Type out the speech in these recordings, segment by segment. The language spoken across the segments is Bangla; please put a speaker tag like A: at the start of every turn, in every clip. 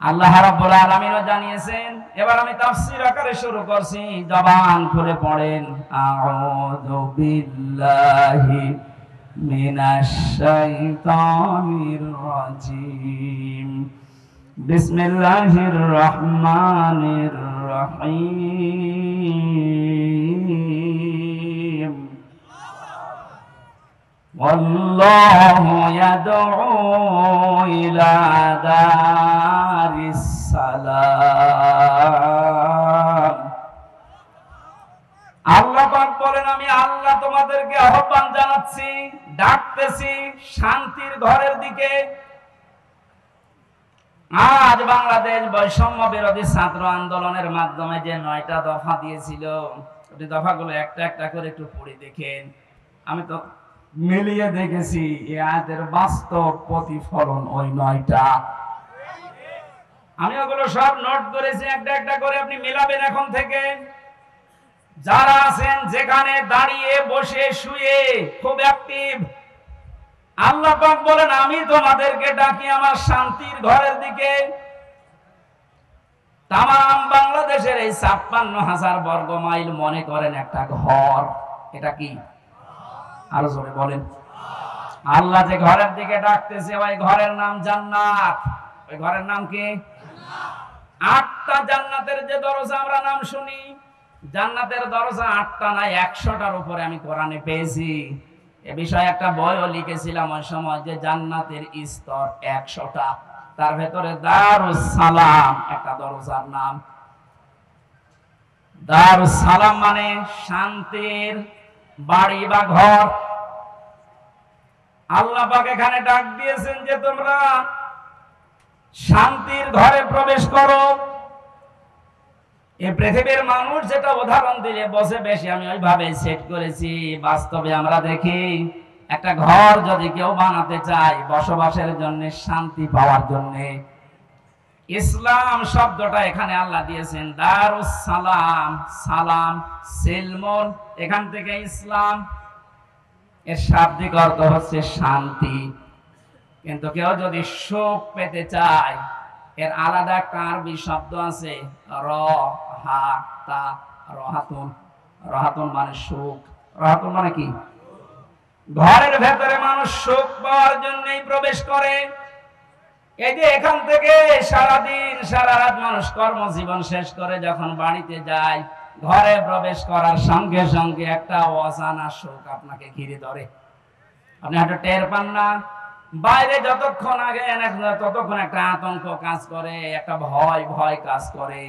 A: আল্লাহ রাব্বুল আলামিনও জানিয়েছেন। এবার আমি তাফসীর আকারে শুরু করছি, জবান খুলে পড়েন। আউযু বিল্লাহি মিনাশ শাইতানির রাজিম। বিসমিল্লাহির রহমানির রহিম। ওয়াল্লাহু ইয়াদউ ইলা দারিস সালাম। আল্লাহ পাক বলেন, আমি আল্লাহ তোমাদেরকে আহ্বান জানাচ্ছি, ডাকতেছি শান্তির ঘরের দিকে। আজ বাংলাদেশ বৈষম্য বিরোধী ছাত্র আন্দোলনের মাধ্যমে যে 9টা দফা দিয়েছিল, ওই দফাগুলো একটা একটা করে একটু পড়ে দেখেন। আমি তো মিলিয়ে দেখেছি এই আয়াতের বাস্তব প্রতিফলন ওই 9টা। আমি ওগুলো সব নোট করেছি, একটা একটা করে আপনি মিলাবেন এখন থেকে। যারা আছেন যেখানে দাঁড়িয়ে বসে শুয়ে খুব অ্যাক্টিভ, আল্লাহ পাক বলেন, আমি তোমাদেরকে ডাকি আমার শান্তির ঘরের দিকে। তামাম বাংলাদেশের এই 56,000 বর্গ মাইল মনে করেন একটা ঘর। এটা কি? আরো জোরে বলেন। আল্লাহ যে ঘরের দিকে ডাকতেছে, ওই ঘরের নাম জান্নাত। ওই ঘরের নাম কি? 8টা জান্নাতের যে দরজা আমরা নাম শুনি, জান্নাতের দরজা 8টা না 100টার উপরে আমি কোরআনে পেয়েছি। এ বিষয়ে একটা বইও লিখেছিলাম ওই সময়, যে জান্নাতের স্তর 100টা। তার ভেতরে দারুস সালাম একটা দরজার নাম। দারুস সালাম মানে শান্তির বাড়ি বা ঘর। আল্লাহ পাক এখানে ডাক দিয়েছেন যে তোমরা শান্তির ঘরে প্রবেশ করো। এই পৃথিবীর মানুষ যেটা উদাহরণ দিলে বসে বেশি, আমি ওইভাবে সেট করেছি। বাস্তবে আমরা দেখি একটা ঘর যদি কেউ বানাতে চায় বসবাসের জন্য, শান্তি পাওয়ার জন্য, ইসলাম শব্দটা এখানে আল্লাহ দিয়েছেন দারুস সালাম। সালাম সিলমুন, এখান থেকে ইসলাম, এর শাব্দিক অর্থ হচ্ছে শান্তি। কিন্তু কেউ যদি সুখ পেতে চায়, এর আলাদা একটা আরবি শব্দ আছে রহাতুন। রহাতুন মানে সুখ। রহাতুন মানে কি? ঘরের ভেতরে মানুষ সুখ পাওয়ার জন্যই প্রবেশ করে। এই যে এখান থেকে সারাদিন সারা রাত মানুষ কর্মজীবন শেষ করে যখন বাড়িতে যায়, ঘরে প্রবেশ করার সঙ্গে সঙ্গে একটা অজানা সুখ আপনাকে ঘিরে ধরে। আপনি হয়তো টের পান না। বাইরে যতক্ষণ আগে ততক্ষণ একটা আতঙ্ক কাজ করে, একটা ভয় ভয় কাজ করে।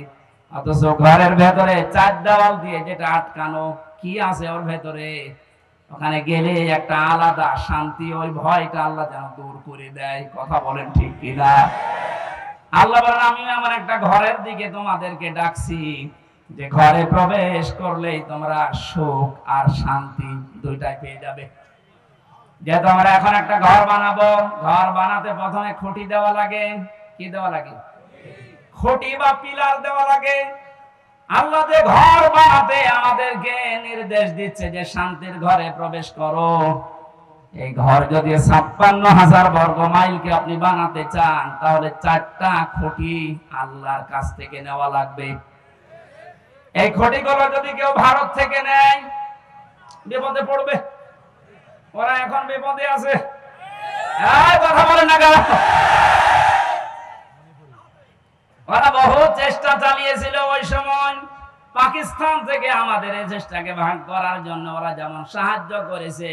A: অথচ ঘরের ভেতরে 4 দেওয়াল দিয়ে যেটা আটকানো, কি আছে ওর ভেতরে, ওখানে গেলে একটা আলাদা শান্তি, ওই ভয়টা আল্লাহ যেন দূর করে দেয়। কথা বলেন ঠিক কিনা? আল্লাহ বলেন, আমি আমার একটা ঘরের দিকে তোমাদেরকে ডাকছি, যে ঘরে প্রবেশ করলেই তোমরা সুখ আর শান্তি দুইটাই পেয়ে যাবে। যেহেতু আমরা এখন একটা ঘর বানাবো, ঘর বানাতে প্রথমে খুঁটি দেওয়া লাগে। কি দেওয়া লাগে? খুঁটি বা পিলার দেওয়া লাগে। আল্লাহ যে ঘর বানাতে আমাদেরকে নির্দেশ দিচ্ছে যে শান্তির ঘরে প্রবেশ করো, এই ঘর যদি 56,000 বর্গ মাইলকে আপনি বানাতে চান, তাহলে 4টা খুঁটি আল্লাহর কাছ থেকে নেওয়া লাগবে। এই খুঁটিগুলো যদি কেউ ভারত থেকে নেয়, বিপদে পড়বে। ওরা এখন বিপদে আছে। কথা বলেন না কেন? ওরা বহু চেষ্টা চালিয়েছিল ওই সময় পাকিস্তান থেকে আমাদের এই চেষ্টাকে ভাগ করার জন্য। ওরা যেমন সাহায্য করেছে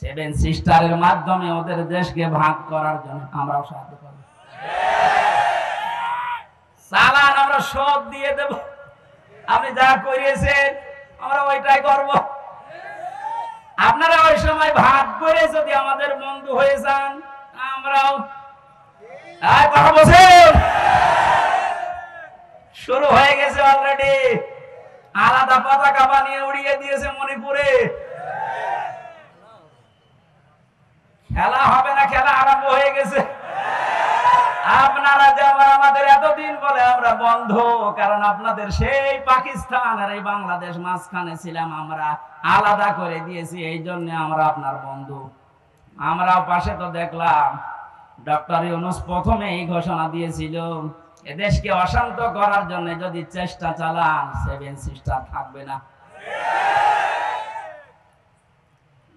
A: 7 সিস্টারের মাধ্যমে ওদের দেশকে ভাগ করার জন্য, আমরাও সাহায্য করব। চালান আমরা সব দিয়ে দেব, আপনি যা করিয়েছেন আমরা ওইটাই করব। আপনারা ওই সময় ভাগ করে যদি আমাদের বন্ধু হয়ে যান, আমরাও কথা বলছেন। শুরু হয়ে গেছে অলরেডি। আলাদা পতাকা বানিয়ে উড়িয়ে দিয়েছে মণিপুরে। খেলা হবে না, খেলা আরম্ভ হয়ে গেছে। আপনারা যেমন আমাদের এতদিন বলে আমরা বন্ধু, কারণ আপনাদের সেই পাকিস্তান আর এই বাংলাদেশ মাঝখানে ছিলাম, আমরা আলাদা করে দিয়েছি, এই জন্য আমরা আপনার বন্ধু। আমরাও পাশে তো দেখলাম ডক্টর ইউনূস প্রথমে এই ঘোষণা দিয়েছিল এদেশকে অশান্ত করার জন্য যদি চেষ্টা চালান, সেভেন সিস্টার থাকবে না।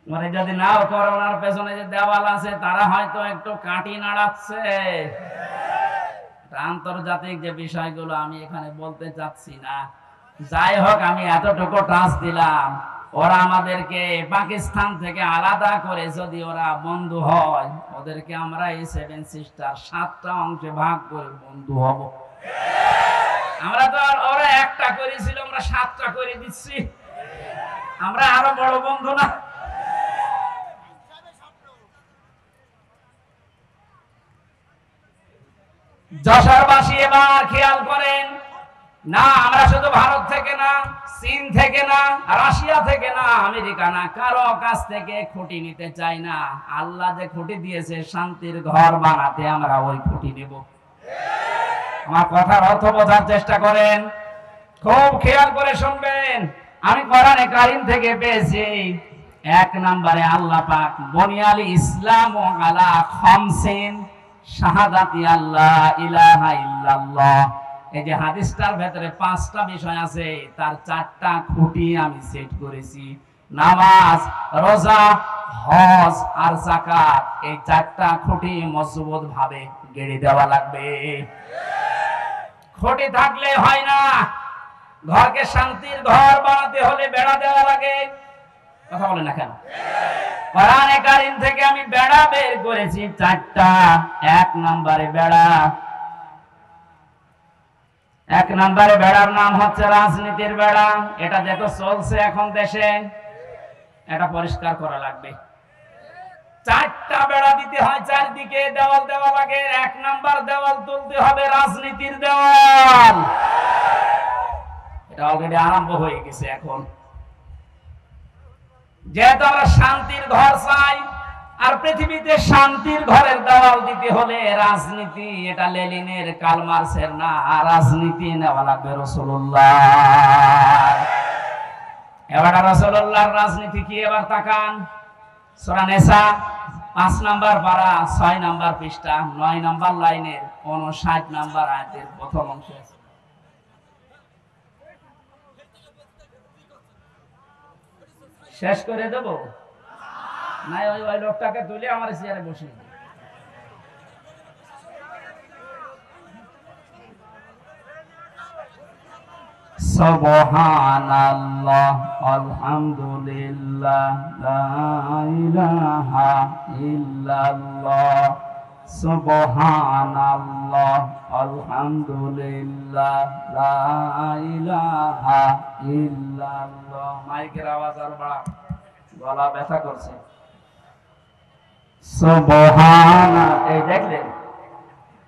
A: মানে যদি নাও করোনার পেছনে যে দেওয়াল আছে, তারা হয়তো একটু কাটি নাড়াচ্ছে। আন্তর্জাতিক যে বিষয়গুলো আমি এখানে বলতে চাচ্ছি না। যাই হোক, আমি এতটুকু টাচ দিলাম, ওরা আমাদেরকে পাকিস্তান থেকে আলাদা করে যদি ওরা বন্ধু হয়, ওদেরকে আমরা এই সেভেন সিস্টার 7টা অংশে ভাগ করে বন্ধু হব। আমরা তো ওরা একটা করেছিল, আমরা 7টা করে দিচ্ছি। আমরা আরো বড় বন্ধু না? যশোরবাসী এবার খেয়াল করেন, না আমরা শুধু ভারত থেকে না, চীন থেকে না, রাশিয়া থেকে না, আমেরিকা না, কারো কাছ থেকে খুঁটি নিতে চাই না। আল্লাহ যে খুঁটি দিয়েছে শান্তির ঘর বানাতে, আমরা ওই খুঁটি নেব। আমার কথার অর্থ বোঝার চেষ্টা করেন, খুব খেয়াল করে শুনবেন। আমি কোরআনে কারীম থেকে পেয়েছি, 1 নম্বরে আল্লাহ পাক বুনিয়াল ইসলাম আলা খামসিন শাহাদাতি আল্লাহ ইলাহা ইল্লাল্লাহ। এই যে হাদিসটার ভেতরে 5টা বিষয় আছে, তার 4টা খুঁটি আমি সেট করেছি। নামাজ, রোজা, হজ আর যাকাত, এই 4টা খুঁটি মজবুত ভাবে গেড়ে দেওয়া লাগবে। খুঁটি থাকলে হয় না। ঘরকে শান্তির ঘর বানাতে হলে বেড়া দেওয়া লাগে। কথা বলে না কেন? কোরআনে কারীম থেকে আমি বেড়া বের করেছি 4টা। 1 নম্বরে বেড়া, 1 নম্বরে বেড়ার নাম হচ্ছে রাজনীতির বেড়া। এটা যেহেতু চলছে এখন দেশে, এটা পরিষ্কার করা লাগবে। 4টা বেড়া দিতে হয়, চারদিকে দেওয়াল দেওয়া লাগে। 1 নম্বর দেওয়াল তুলতে হবে রাজনীতির দেওয়াল। এটা অলরেডি আরম্ভ হয়ে গেছে। এখন যেহেতু আমরা শান্তির ঘর চাই, আর পৃথিবীতে শান্তির ঘরের দেওয়াল দিতে হলে রাজনীতি, এটা লেনিনের কার্ল মার্ক্সের না, রাজনীতি নেওয়া লাগবে রাসূলুল্লাহ। এবার রাসূলুল্লাহর রাজনীতি কি? এবার তাকান, সূরা নিসা 5 নম্বর পারা 6 নম্বর পৃষ্ঠা 9 নম্বর লাইনের 59 নম্বর আয়াতের প্রথম অংশে। শেষ করে দেব না? ওই লোকটাকে তুলে আমার চেয়ারে বসিয়ে দিই। সুবহানাল্লাহ আলহামদুলিল্লাহ লা ইলাহা ইল্লাল্লাহ। সুবহানাল্লাহ আলহামদুলিল্লাহ লা ইলাহা ইল্লাল্লাহ। মাইকের আওয়াজ আর বাড়া, গলা ব্যথা করছে। সুবহানা, এই দেখলেন?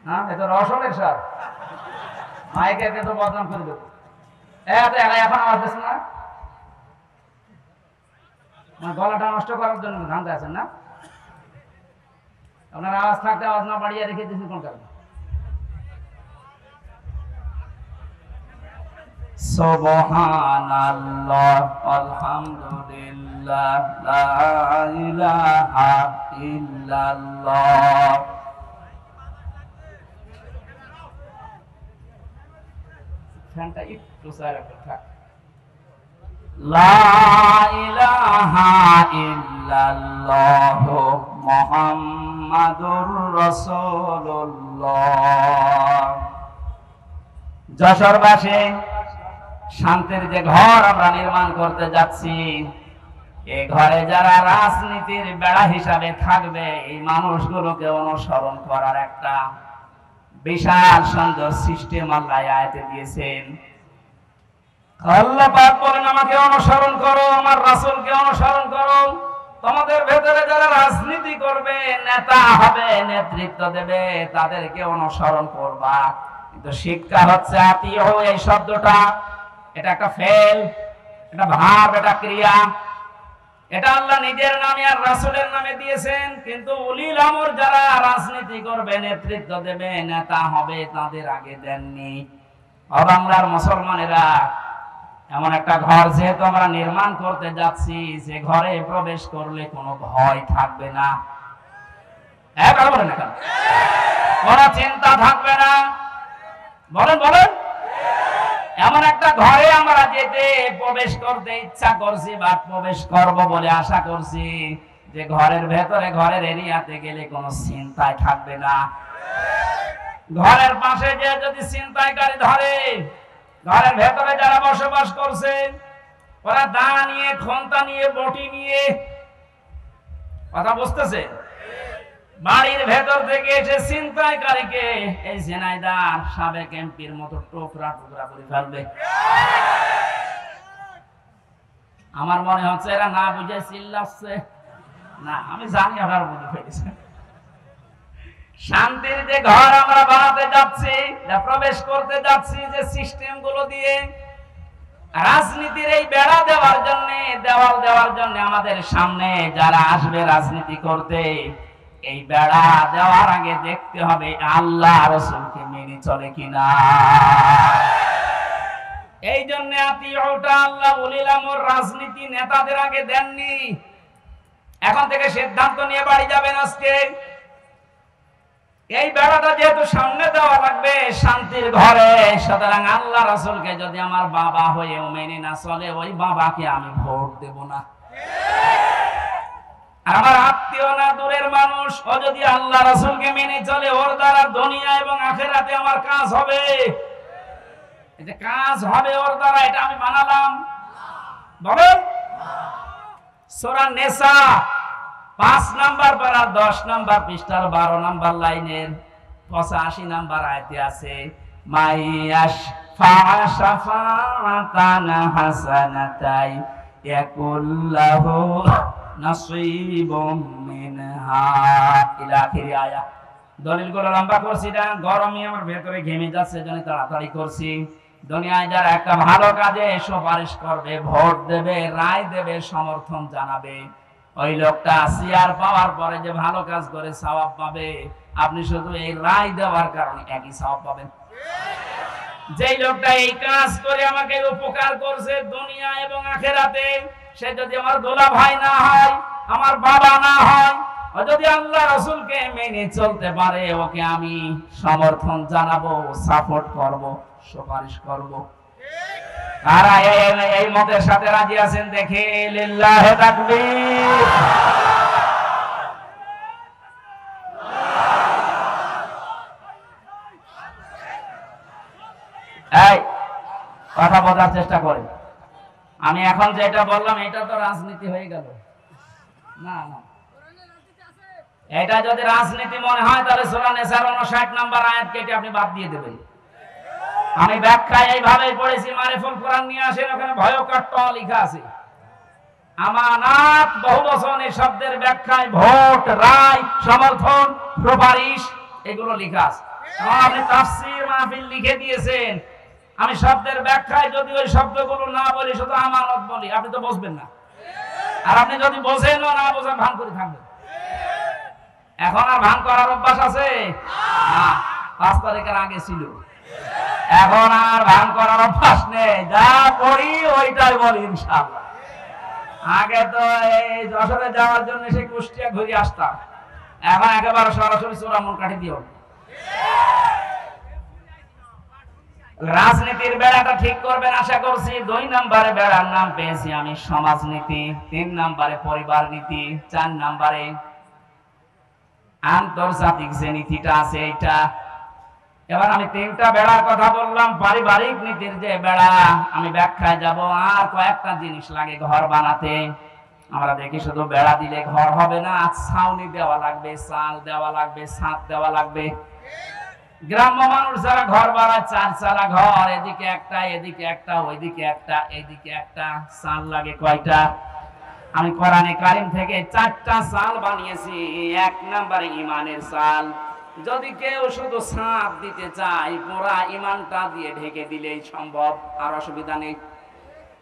A: হ্যাঁ, এটা রসনের স্বাদ। মাইকে তো বদনাম করে দেবো। এখন আওয়াজ দিচ্ছে না? গলাটা নষ্ট করার জন্য ধান্দা আছেন না? আপনার আওয়াজ থাকতে আওয়াজ না বাড়িয়ে রেখে দিয়েছেন কোন কারণে? সুবহানাল্লাহ আলহামদুলিল্লাহ লা ইলাহা ইল্লাল্লাহ। ফ্যানটা একটু সাইড থাক। লা ইলাহা ইল্লাল্লাহ মুহাম্মাদুর রাসূলুল্লাহ। যশোরবাসী, শান্তির যে ঘর আমরা নির্মাণ করতে যাচ্ছি, এই ঘরে যারা রাজনীতির বেড়া হিসাবে থাকবে, এই মানুষগুলোকে অনুসরণ করার একটা বিশাল সুন্দর সিস্টেম আল্লাহ আয়াতে দিয়েছেন। আল্লাহ পাক বলেন, আমাকে অনুসরণ করো, আমার রাসূলকে অনুসরণ করো। তোমাদের ভেতরে যারা রাজনীতি করবে, নেতা হবে, নেতৃত্ব দেবে, তাদেরকে অনুসরণ করবা। কিন্তু শিক্ষা হচ্ছে আতিউ, এই শব্দটা এটা একটা ফেল, এটা ভাব, এটা ক্রিয়া। এটা আল্লাহ নিজের নামে আর রাসূলের নামে দিয়েছেন। কিন্তু উলিল আমর যারা রাজনীতি করবে, নেতৃত্ব দেবে, নেতা হবে, তাদের আগে দেননি। ও বাংলার মুসলমানেরা, এমন একটা ঘর যেহেতু আমরা নির্মাণ করতে যাচ্ছি, যে ঘরে প্রবেশ করলে কোনো ভয় থাকবে না। বলেন না কেন? কোনো চিন্তা থাকবে না। বলেন বলেন। এমন একটা ঘরে আমরা যেতে প্রবেশ করতে ইচ্ছা করছি বা প্রবেশ করব বলে আশা করছি যে ঘরের ভেতরে ঘরের এরিয়াতে গেলে কোনো চিন্তাই থাকবে না। ঘরের পাশে যে যদি ছিনতাইকারী ধরে, ঘরের ভেতরে যারা বসবাস করছে ওরা দা নিয়ে, খন্তা নিয়ে, বটি নিয়ে, কথা বুঝতেছে, বাড়ির ভেতর থেকে এসে ছিনতাইকারীকে এই ঝিনাইদহ সাবেক এমপির মতো টুকরা টুকরা করে ফেলবে। আমার মনে হচ্ছে এরা না বুঝে চিল্লাচ্ছে। না, আমি জানি আপনারা বুঝে ফেলেছেন। শান্তির যে ঘর আমরা বানাতে যাচ্ছি, প্রবেশ করতে যাচ্ছি যে সিস্টেম গুলো দিয়ে, রাজনীতির এই বেড়া দেওয়ার জন্য, দেওয়াল দেওয়ার জন্য আমাদের সামনে যারা আসবে রাজনীতি করতে, এই বেড়া দেওয়ার আগে দেখতে হবে আল্লাহ রাসূলকে মেনে চলে কিনা। এই জন্য আতিউটা আল্লাহ ওয়ালিল আমর রাজনীতি নেতাদের আগে দেননি। এখন থেকে সিদ্ধান্ত নিয়ে বাড়ি যাবেন আজকে। এই বেড়াটা যেহেতু সামনে দেওয়া লাগবে শান্তির ঘরে, সুতরাং আল্লাহ রাসূলকে যদি আমার বাবা হয়েও মেনে না চলে, ওই বাবাকে আমি ভোট দেব না। আমার আত্মীয় না, দূরের মানুষ, ও যদি আল্লাহ রাসূলকে মেনে চলে, ওর দ্বারা দুনিয়া এবং আখিরাতে আমার কাজ হবে। এটা কাজ হবে ওর দ্বারা, এটা আমি বানালাম। বলেন সূরা নিসা 5 নাম্বার পারা 10 নাম্বার পৃষ্ঠার 12 নাম্বার লাইনের 85 নাম্বার আয়াতে আছে, মাইয়াশ ফাশাফাতান হাসানাতাই ইয়াকুল্লাহু নাসীবুম মিনহা ইলা আখির আয়া। দলিলগুলো লম্বা করছি না, গরমে আমার ভেতরে ঘেমে যাচ্ছে, জন্য তাড়াতাড়ি করছি। দুনিয়ায় যারা একটা ভালো কাজে সুপারিশ করবে, ভোট দেবে, রায় দেবে, সমর্থন জানাবে, ওই লোকটা চেয়ার পাওয়ার পরে যে ভালো কাজ করে সওয়াব পাবে, আপনি শুধু এই রায় দেওয়ার কারণে একই সওয়াব পাবেন। যেই লোকটা এই কাজ করে আমাকে উপকার করছে দুনিয়া এবং আখিরাতে, সে যদি আমার দোলা ভাই না হয়, আমার বাবা না হয়, ও যদি আল্লাহ রাসূলকে মেনে চলতে পারে, ওকে আমি সমর্থন জানাবো, সাপোর্ট করব, সুপারিশ করব। আর এই মতের সাথে রাজি আছেন দেখে লিল্লাহি তাকবীর। এই কথা বোঝার চেষ্টা করেন। আমি এখন যেটা বললাম এটা তো রাজনীতি হয়ে গেল না? না, এটা যদি রাজনীতি মনে হয় তাহলে সূরা নিসার 59 নাম্বার আয়াত কেটে আপনি বাদ দিয়ে দেবেন। আমি ব্যাখ্যায় এইভাবে পড়েছি, মারিফুল কোরআন নিয়ে আসেন, ওখানে ভয়ঙ্কর ট লেখা আছে। আমানাত বহুবচন, এই শব্দের ব্যাখ্যায় ভোট, রায়, সমর্থন, সুপারিশ এগুলো লেখা আছে। আপনি তাফসীর মাহফিল লিখে দিয়েছেন, আমি শব্দের ব্যাখ্যায় যদি ওই শব্দগুলো না বলি, শুধু আমানত বলি, আপনি তো বুঝবেন না। আর আপনি যদি বোঝেন না বোঝেন, ভান করে থাকবেন। এখন আর ভান করার অভ্যাস আছে না, 5 তারিখের আগে ছিল। এখন আর ভান করার অভ্যাস নেই, যা করি ওইটাই বলি ইনশাআল্লাহ। আগে তো এই যশোরে যাওয়ার জন্য সেই কুষ্টিয়া ঘুরে আসতাম, এখন একেবারে সরাসরি চূড়ামন কাঠি দিও। রাজনীতির বেড়াটা ঠিক করবেন আশা করছি। 2 নম্বরে বেড়ার নাম পেয়েছি আমি সমাজনীতি, 3 নম্বরে পরিবার নীতি, 4 নম্বরে আন্তর্জাতিক যে নীতিটা আছে এইটা। এবার আমি 3টা বেড়ার কথা বললাম। পারিবারিক নীতির যে বেড়া, আমি ব্যাখ্যায় যাব। আর কয়েকটা জিনিস লাগে ঘর বানাতে। আমরা দেখি শুধু বেড়া দিলে ঘর হবে না, ছাউনি দেওয়া লাগবে, চাল দেওয়া লাগবে, ছাদ দেওয়া লাগবে। গ্রাম্য মানুষ যারা ঘর বানায়, 4 চালা ঘর, এদিকে একটা, এদিকে একটা, ওইদিকে একটা, এইদিকে একটা, চাল লাগে কয়টা? আমি কোরআনে কারীম থেকে 4টা চাল বানিয়েছি। 1 নম্বরে ঈমানের চাল। যদি কেউ শুধু ছাদ দিতে চায়, পুরা ঈমানটা দিয়ে ঢেকে দিলেই সম্ভব, আর অসুবিধা নেই।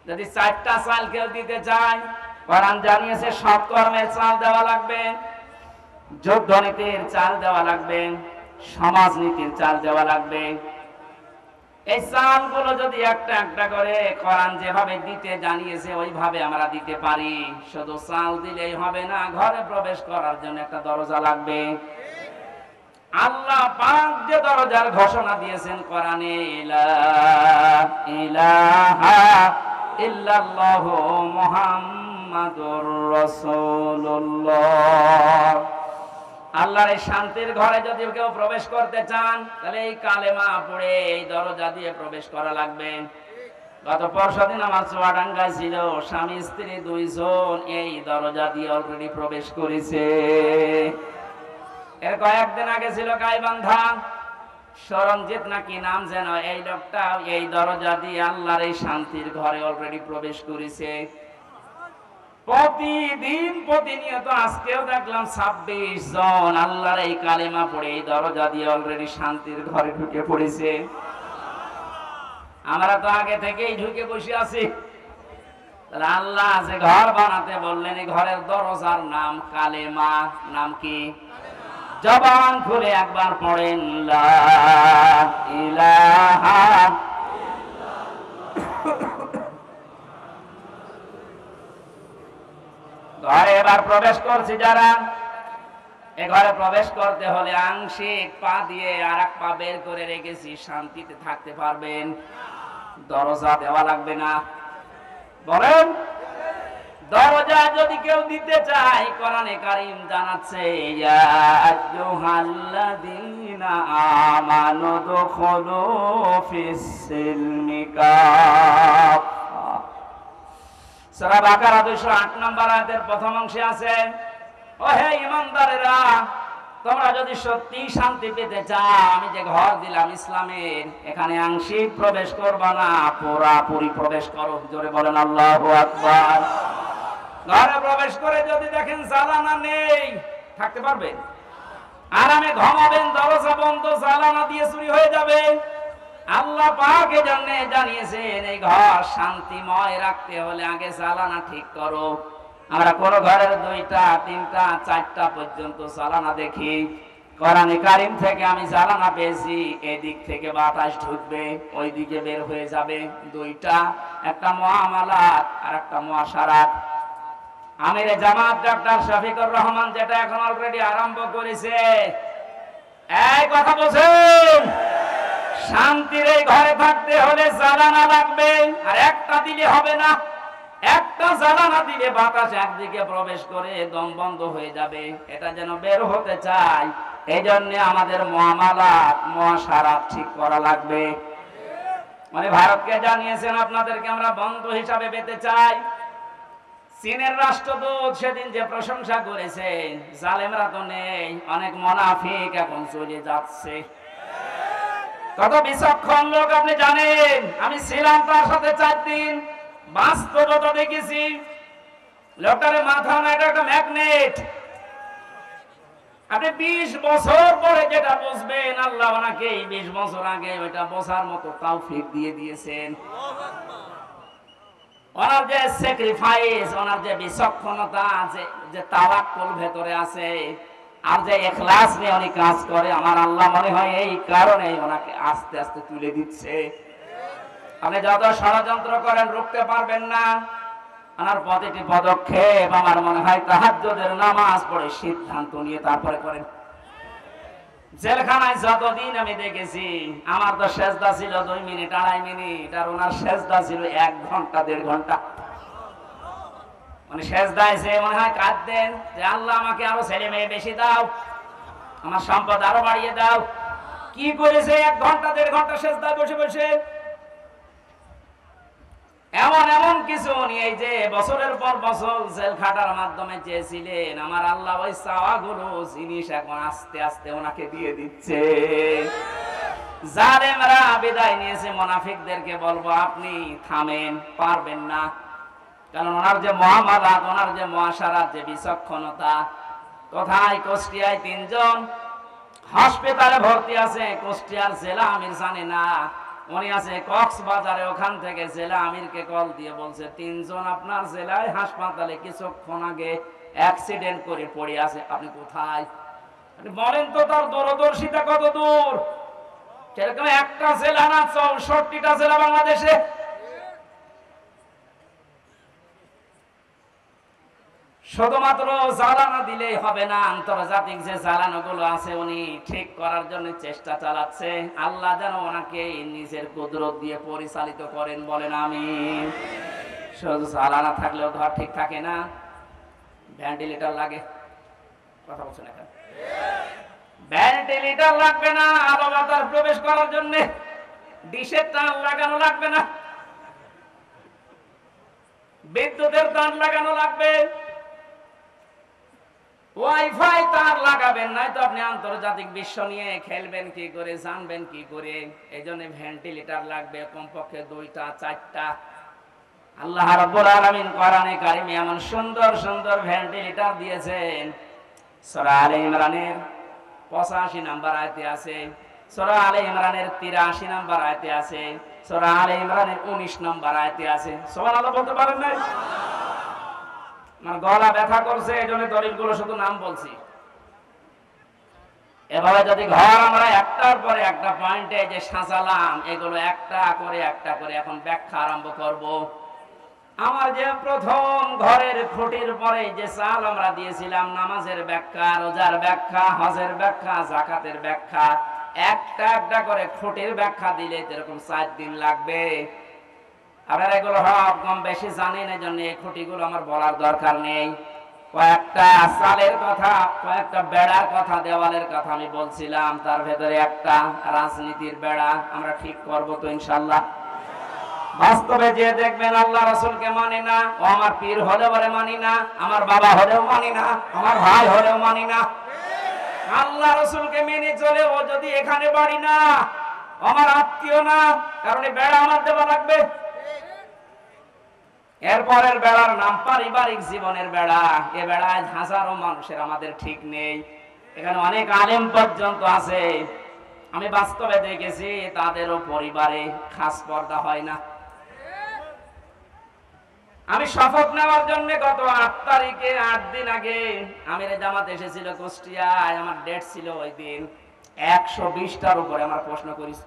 A: যদি 4টা চাল কেউ দিতে চায়, কোরআন জানিয়েছে সৎকর্মের চাল দেওয়া লাগবে, যুদ্ধনীতির চাল দেওয়া লাগবে, সমাজনীতির চাল দেওয়া লাগবে। এই চালগুলো যদি একটা একটা করে কোরআন যেভাবে দিতে জানিয়েছে ওইভাবে আমরা দিতে পারি। শুধু চাল দিলেই হবে না, ঘরে প্রবেশ করার জন্য একটা দরজা লাগবে। আল্লাহ পাক যে দরজার ঘোষণা দিয়েছেন কোরআনে, লা ইলাহা ইল্লাল্লাহু মুহাম্মাদুর রাসূলুল্লাহ। আল্লাহর এই শান্তির ঘরে যদি কেউ প্রবেশ করতে চান, তাহলে এই কালেমা পড়ে এই দরজা দিয়ে প্রবেশ করা লাগবে। গত পরশুদিন আমার চুয়াডাঙ্গায় ছিল, স্বামী স্ত্রী দুইজন এই দরজা দিয়ে অলরেডি প্রবেশ করেছে। এর কয়েকদিন আগে ছিল গাইবান্ধা, সরঞ্জিত নাকি নাম যেন, এই লোকটা এই দরজা দিয়ে আল্লাহর এই শান্তির ঘরে অলরেডি প্রবেশ করেছে। প্রতিদিন প্রতিনিয়ত আজকেও দেখলাম 26 জন আল্লাহর এই কালেমা পড়ে এই দরজা দিয়ে অলরেডি শান্তির ঘরে ঢুকে পড়েছে। আমরা তো আগে থেকেই ঢুকে বসে আছি। তাহলে আল্লাহ যে ঘর বানাতে বললেন, এই ঘরের দরজার নাম কালেমা। নাম কি? জবান খুলে একবার পড়েন, লা ইলাহা। ঘরে এবার প্রবেশ করছি যারা, এ ঘরে প্রবেশ করতে হলে আংশিক পা দিয়ে আর এক পা বের করে রেখেছি, শান্তিতে থাকতে পারবেন। দরজা দেওয়া লাগবে না। বলেন, দরজা যদি কেউ দিতে চায়, কোরআনে কারীম জানাচ্ছে, ইয়া আইয়ুহাল্লাযীনা আমানু দুখুলু ফিস-সিলমি কাফা। সূরা বাকারা 208 নম্বর আয়াতের প্রথম অংশে আছে, ও হে ঈমানদারেরা, তোমরা যদি সত্যি শান্তি পেতে চাও, আমি যে ঘর দিলাম ইসলামের, এখানে আংশিক প্রবেশ করবা না, পুরোপুরি প্রবেশ করো। জোরে বলেন আল্লাহু আকবার। ঘরে প্রবেশ করে যদি দেখেন জ্বালানা নেই, থাকতে পারবেন? আরামে ঘুমাবেন, দরজা বন্ধ, জ্বালানা দিয়ে চুরি হয়ে যাবে। আল্লাহ পাক এজন্য জানিয়েছেন, এই ঘর শান্তিময় রাখতে হলে আগে জ্বালানা ঠিক করো। আমরা কোন ঘরের 2টা 3টা 4টা পর্যন্ত জ্বালানা দেখি। কোরআনে কারীম থেকে আমি জ্বালানা পেয়েছি, এদিক থেকে বাতাস ঢুকবে, ওই দিকে বের হয়ে যাবে। 2টা, একটা মুআমালাত আর একটা মুআশারাত। আমির জামাত ডক্টর শফিকুর রহমান যেটা এখন অলরেডি আরম্ভ করেছে, এই কথা বলছেন, শান্তির এই ঘরে থাকতে হলে জ্বালানা লাগবে। আর একটা দিলে হবে না, একটা জ্বালানা দিলে বাতাস একদিকে প্রবেশ করে দম বন্ধ হয়ে যাবে। এটা যেন বের হতে চাই, এই জন্য আমাদের মুআমালাত মুআশারাত ঠিক করা লাগবে। মানে ভারতকে জানিয়েছেন, আপনাদেরকে আমরা বন্ধু হিসাবে পেতে চাই। চীনের রাষ্ট্রদূত সেদিন যে প্রশংসা করেছে, জালেমরা তো নেই, অনেক মুনাফিক এখন চলে যাচ্ছে। কত বিচক্ষণ লোক আপনি জানেন। আমি ছিলাম তার সাথে 4 দিন, বাস্তবতা দেখেছি। লোকটার মাথা না, এটা একটা ম্যাগনেট। আপনি 20 বছর পরে যেটা বুঝবেন, আল্লাহ ওনাকে 20 বছর আগে ওইটা বোঝার মতো তৌফিক দিয়ে দিয়েছেন। ওনার যে স্যাক্রিফাইস, ওনার যে বিচক্ষণতা, যে তাওয়াক্কুল ভেতরে আছে, আর যে ইখলাস নিয়ে উনি কাজ করে, আমার আল্লাহ মনে হয় এই কারণে ওনাকে আস্তে আস্তে তুলে দিচ্ছে। আপনি যত ষড়যন্ত্র করেন রুখতে পারবেন না। ওনার প্রতিটি পদক্ষেপ আমার মনে হয় তাহাজ্জুদের নামাজ পড়ে সিদ্ধান্ত নিয়ে তারপরে করেন। জেলখানায় যতদিন আমি দেখেছি, আমার তো সেজদা ছিল 2 মিনিট 2.5 মিনিট, আর ওনার সেজদা ছিল 1 ঘন্টা 1.5 ঘন্টা। মানে সেজদায় সে মনে হয় কাঁদতেন যে, আল্লাহ আমাকে আরো ছেলে মেয়ে বেশি দাও, আমার সম্পদ আরো বাড়িয়ে দাও। কি করেছে 1 ঘন্টা 1.5 ঘন্টা সেজদায় বসে বসে। এমন এমন কিছু উনি এই যে বছরের পর বছর জেল খাটার মাধ্যমে চেয়েছিলেন, আমার আল্লাহ ওই চাওয়াগুলো জিনিস এখন আস্তে আস্তে ওনাকে দিয়ে দিচ্ছে। জালেমরা বিদায় নিয়েছে, মুনাফিকদেরকে বলবো আপনি থামেন, পারবেন না। কারণ ওনার যে মুআমালাত, ওনার যে মুআশারাত, যে বিচক্ষণতা। কোথায়? কুষ্টিয়ায় 3 জন হাসপাতালে ভর্তি আছে। কুষ্টিয়ার জেলা আমির জানে না, উনি আছে কক্সবাজারে। ওখান থেকে জেলা আমিরকে কল দিয়ে বলছে, 3 জন আপনার জেলায় হাসপাতালে কিছুক্ষণ আগে অ্যাক্সিডেন্ট করে পড়ে আছে, আপনি কোথায়? বলেন তো তার দূরদর্শিতা কত দূর। সেরকম একটা জেলা না, 64টা জেলা বাংলাদেশে। শুধুমাত্র জ্বালানো দিলেই হবে না, আন্তর্জাতিক যে জ্বালানোগুলো আছে উনি ঠিক করার জন্য চেষ্টা চালাচ্ছে। আল্লাহ যেন ওনাকে নিজের কুদরত দিয়ে পরিচালিত করেন, বলেন আমিন। শুধু জ্বালানো থাকলেও ঘর ঠিক থাকে না, ভেন্টিলেটর লাগে। কথা বলছেন এখন? ভেন্টিলেটর লাগবে না আলো বাতাস প্রবেশ করার জন্য, ডিশের তার লাগানো লাগবে না, বিদ্যুতের তার লাগানো লাগবে, ওয়াইফাই তার লাগাবেন, নাই তো আপনি আন্তর্জাতিক বিশ্ব নিয়ে খেলবেন কি করে, জানবেন কি করে। এই জন্য ভেন্টিলেটর লাগবে কমপক্ষে 2টা 4টা। আল্লাহ রাব্বুল আলামিন কোরআনে কারিমে এমন সুন্দর সুন্দর ভেন্টিলেটর দিয়েছেন। সূরা আলে ইমরানের 85 নম্বর আয়াতে আছে, সূরা আলে ইমরানের 83 নম্বর আয়াতে আছে, সূরা আলে ইমরানের 19 নম্বর আয়াতে আছে। সুবহানাল্লাহ বলতে পারেন না? আমার গলা ব্যথা করছে, এই জন্য দলিলগুলো শুধু নাম বলছি। এভাবে যদি ঘর আমরা একটার পরে একটা পয়েন্টে যে সাজালাম, এগুলো একটা করে এখন ব্যাখ্যা আরম্ভ করব। আমার যে প্রথম ঘরের খুঁটির পরে যে চাল আমরা দিয়েছিলাম, নামাজের ব্যাখ্যা, রোজার ব্যাখ্যা, হজের ব্যাখ্যা, যাকাতের ব্যাখ্যা, একটা একটা করে খুঁটির ব্যাখ্যা দিলে এরকম 4 দিন লাগবে। আপনারা এগুলো কম বেশি জানেন, এই জন্য এই খুঁটিগুলো আমার বলার দরকার নেই। কয়েকটা চালের কথা, কয়েকটা বেড়ার কথা, দেওয়ালের কথা আমি বলছিলাম, তার ভেতরে একটা রাজনীতির বেড়া আমরা ঠিক করব তো ইনশাআল্লাহ। বাস্তবে যে দেখবেন আল্লাহ রাসূলকে মানি না, ও আমার পীর হলেও বলে মানি না, আমার বাবা হলেও মানি না, আমার ভাই হলেও মানি না। আল্লাহ রাসূলকে মেনে চলে ও যদি এখানে বাড়ি না, আমার আত্মীয় না, কারণ এই বেড়া আমার দেওয়া লাগবে। এরপরের বেড়ার নাম পারিবারিক জীবনের বেড়া। এ বেড়ায় হাজারো মানুষের আমাদের ঠিক নেই, এখানে অনেক আলেম পর্যন্ত আছে। আমি বাস্তবে দেখেছি তাদেরও পরিবারে খাস পর্দা হয় না। আমি শপথ নেওয়ার জন্য গত 8 তারিখে 8 দিন আগে আমির জামাত এসেছিল কুষ্টিয়ায়, আমার ডেট ছিল ওই দিন। 120টার উপরে আমার প্রশ্ন করেছি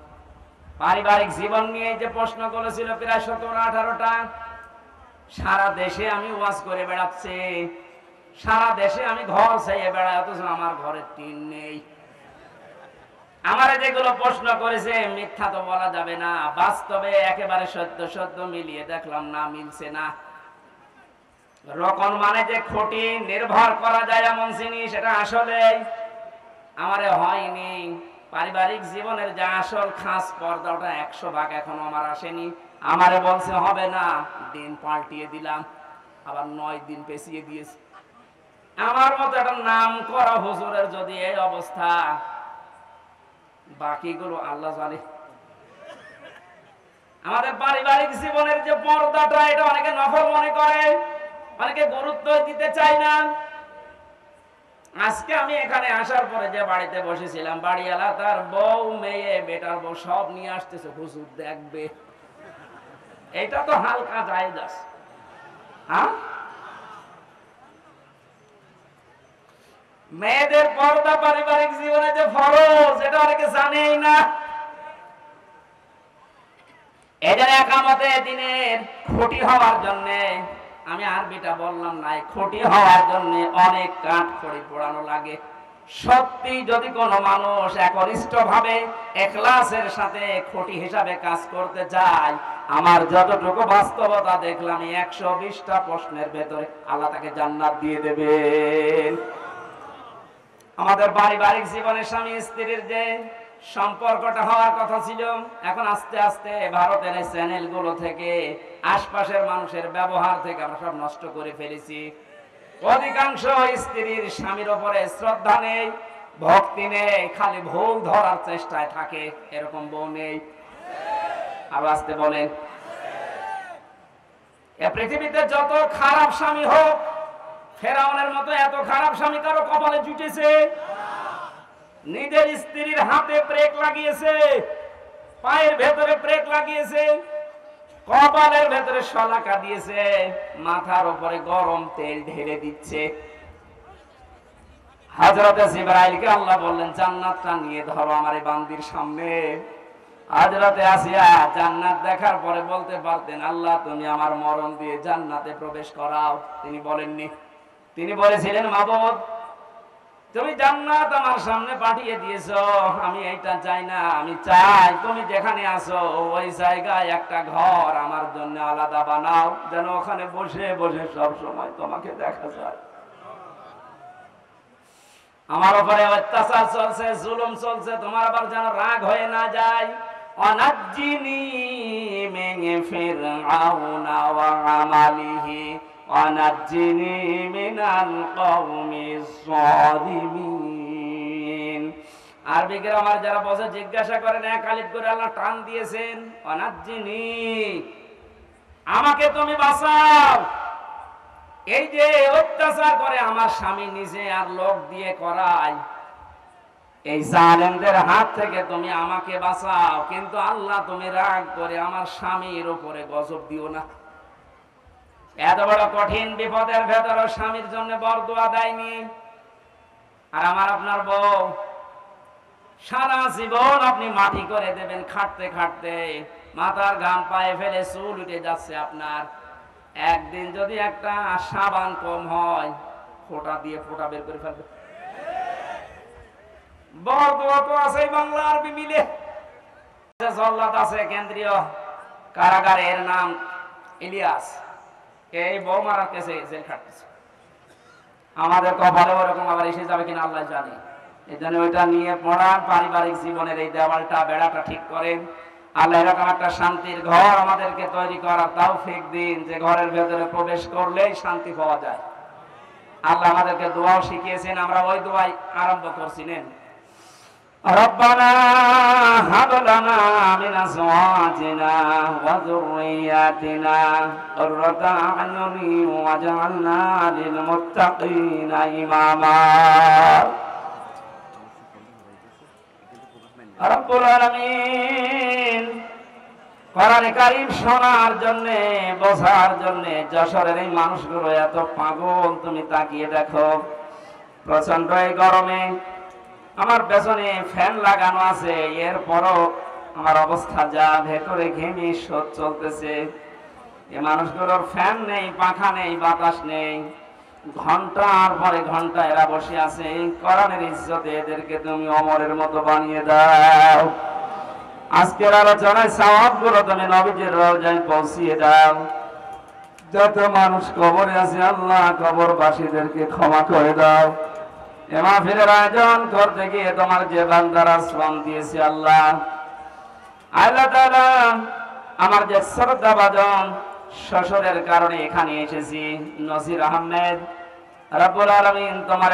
A: পারিবারিক জীবন নিয়ে, যে প্রশ্ন করেছিল প্রায় 17-18টা। সারা দেশে আমি ওয়াজ করে বেড়াচ্ছি, সারা দেশে আমি ঘর চাইয়ে বেড়াই, অথচ আমার ঘরে টিন নেই। আমারে যেগুলো প্রশ্ন করেছে মিথ্যা তো বলা যাবে না, বাস্তবে একেবারে সত্য সত্য মিলিয়ে দেখলাম না, মিলছে না। রকম মানে যে খুঁটি নির্ভর করা যায় এমন জিনিস, এটা আসলে আমারে হয়নি। পারিবারিক জীবনের যে আসল খাস পর্দা, ওটা 100 ভাগ এখনো আমার আসেনি। আমারে বলছে হবে না, দিন পাল্টিয়ে দিলাম, আবার 9 দিন পেছিয়ে দিয়েছি। আমার মতো একটা নাম করা হুজুরের যদি এই অবস্থা, বাকিগুলো আল্লাহ জানে। আমাদের পারিবারিক জীবনের যে পর্দাটা, এটা অনেকে নফল মনে করে, অনেকে গুরুত্ব দিতে চায় না। আজকে আমি এখানে আসার পরে যে বাড়িতে বসেছিলাম, বাড়িওয়ালা তার বউ, মেয়ে, বেটার বউ সব নিয়ে আসতেছে, হুজুর দেখবে। এটা তো হালকা জায়েজ আছে। হ্যাঁ, মেয়েদের পর্দা পারিবারিক জীবনে যে ফরজ, এটা অনেকে জানেই না। এদের একামতে দিনের খুঁটি হওয়ার জন্য, আমি আরবিটা বললাম না, খুঁটি হওয়ার জন্য অনেক কাঠ খড়ি পোড়ানো লাগে। সত্যি যদি কোনো মানুষ একনিষ্ঠ ভাবে ইখলাসের সাথে খুঁটি হিসাবে কাজ করতে চায়, আমার যতটুকু বাস্তবতা দেখলাম 120টা প্রশ্নের ভেতরে আল্লাহ তাকে জান্নাত দিয়ে দেবেন। আমাদের পারিবারিক জীবনে স্বামী স্ত্রীর যে সম্পর্কটা হওয়ার কথা ছিল, এখন আস্তে আস্তে ভারতের এই চ্যানেলগুলো থেকে, আশপাশের মানুষের ব্যবহার থেকে আমরা সব নষ্ট করে ফেলেছি। অধিকাংশ স্ত্রীর স্বামীর উপরে শ্রদ্ধা নেই, ভক্তি নেই, খালি ভুল ধরার চেষ্টায় থাকে। এরকম বউ নেই? আর আসতে বলেন, এ পৃথিবীতে যত খারাপ স্বামী হোক, ফেরাউনের মতো এত খারাপ স্বামী কারো কপালে জুটেছে? নিজের স্ত্রীর হাতে ব্রেক লাগিয়েছে, পায়ের ভেতরে ব্রেক লাগিয়েছে, কপালের ভেতরে শলাকা দিয়েছে, মাথার উপরে গরম তেল ঢেলে দিচ্ছে। হযরত জিবরাইলকে আল্লাহ বললেন, জান্নাতটা নিয়ে ধরো আমার এই বান্দির সামনে। হযরত আসিয়া জান্নাত দেখার পরে বলতে পারতেন, আল্লাহ তুমি আমার মরণ দিয়ে জান্নাতে প্রবেশ করাও, তিনি বলেননি। তিনি বলেছিলেন, মাবুদ তুমি জান্নাত আমার সামনে পাঠিয়ে দিয়েছো, আমি এইটা চাই না, আমি চাই তুমি যেখানে আছো ওই জায়গায় একটা ঘর আমার জন্য আলাদা বানাও, যেন ওখানে বসে বসে সব সময় তোমাকে দেখা যায়। আমার উপরে অত্যাচার চলছে, জুলুম চলছে, তোমার আবার যেন রাগ হয়ে না যায়। অনাজ্জিনি মিন ফিরআউনা ওয়া আমালিহি ওয়ানাজ্জিনি মিনাল কওমিজ যালিমিন। আরবি গ্রামার যারা বসে জিজ্ঞাসা করেন এক আলিফ করে আল্লাহ টান দিয়েছেন, অনাজ্জিনি আমাকে তুমি বাঁচাও, এই যে অত্যাচার করে আমার স্বামী নিজে আর লোক দিয়ে করায়, এই জালেমদের হাত থেকে তুমি আমাকে বাঁচাও, কিন্তু আল্লাহ তুমি রাগ করে আমার স্বামীর উপরে গজব দিও না। এত বড় কঠিন বিপদের ভেতরে স্বামীর জন্য বরদোয়া দেয়নি। আর আমার আপনার বউ সারা জীবন আপনি মাটি করে দেবেন, খাটতে খাটতে মাথার ঘাম পায়ে ফেলে চুল উঠে যাচ্ছে আপনার, একদিন যদি একটা সাবান কম হয় ফোঁটা দিয়ে ফোঁটা বের করে ফেলবে। বরদোয়া তো আছে বাংলা আরবি মিলে। জল্লাদ আছে কেন্দ্রীয় কারাগারে, এর নাম ইলিয়াস, এই বউ মারার কেসে জেল খাটতেছে। আমাদের কপালে ওরকম আবার এসে যাবে কিনা আল্লাহ জানে। এই জন্য ওইটা নিয়ে পড়ান, পারিবারিক জীবনের এই দেওয়ালটা বেড়াটা ঠিক করেন। আল্লাহ এরকম একটা শান্তির ঘর আমাদেরকে তৈরি করার তৌফিক দিন, যে ঘরের ভেতরে প্রবেশ করলেই শান্তি পাওয়া যায়। আল্লাহ আমাদেরকে দোয়াও শিখিয়েছেন, আমরা ওই দোয়াই আরম্ভ করছিলেন। রব্বানা হাব লানা মিন আজওয়াজিনা ওয়া যুররিয়াতিনা কুররাতা আ'য়ুনি ওয়াজআলনা লিল মুত্তাকিনা ইমামা। রব্বুল আলামিন, কোরআনে কারীম শোনার জন্য, বোঝার জন্য যশোরের এই মানুষগুলো এত পাগল, তুমি তাকিয়ে দেখো। প্রচন্ড এই গরমে আমার পেছনে ফ্যান লাগানো আছে, এরপরও আমার অবস্থা যা, ভেতরে ঘেমে শোধ চলতেছে। এই মানুষগুলোর ফ্যান নেই, পাখা নেই, বাতাস নেই, ঘন্টার পরে ঘন্টা এরা বসে আছে। কোরআনের ইজ্জতে এদেরকে তুমি ওমরের মতো বানিয়ে দাও। আজকের আলোচনায় সওয়াবগুলো তুমি নবীজির রওজায় পৌঁছিয়ে দাও। যত মানুষ কবরে আছে আল্লাহ কবরবাসীদেরকে ক্ষমা করে দাও। এ মাহফিলের আয়োজন করতে গিয়ে তোমার যে বান্দারা শ্রম দিয়েছে আল্লাহ, আল্লাহ তাআলা আমার যে শ্রদ্ধাভাজন শ্বশুরের কারণে এখানে এসেছি, নসির আহমেদ, রব্বুল আলামিন তোমার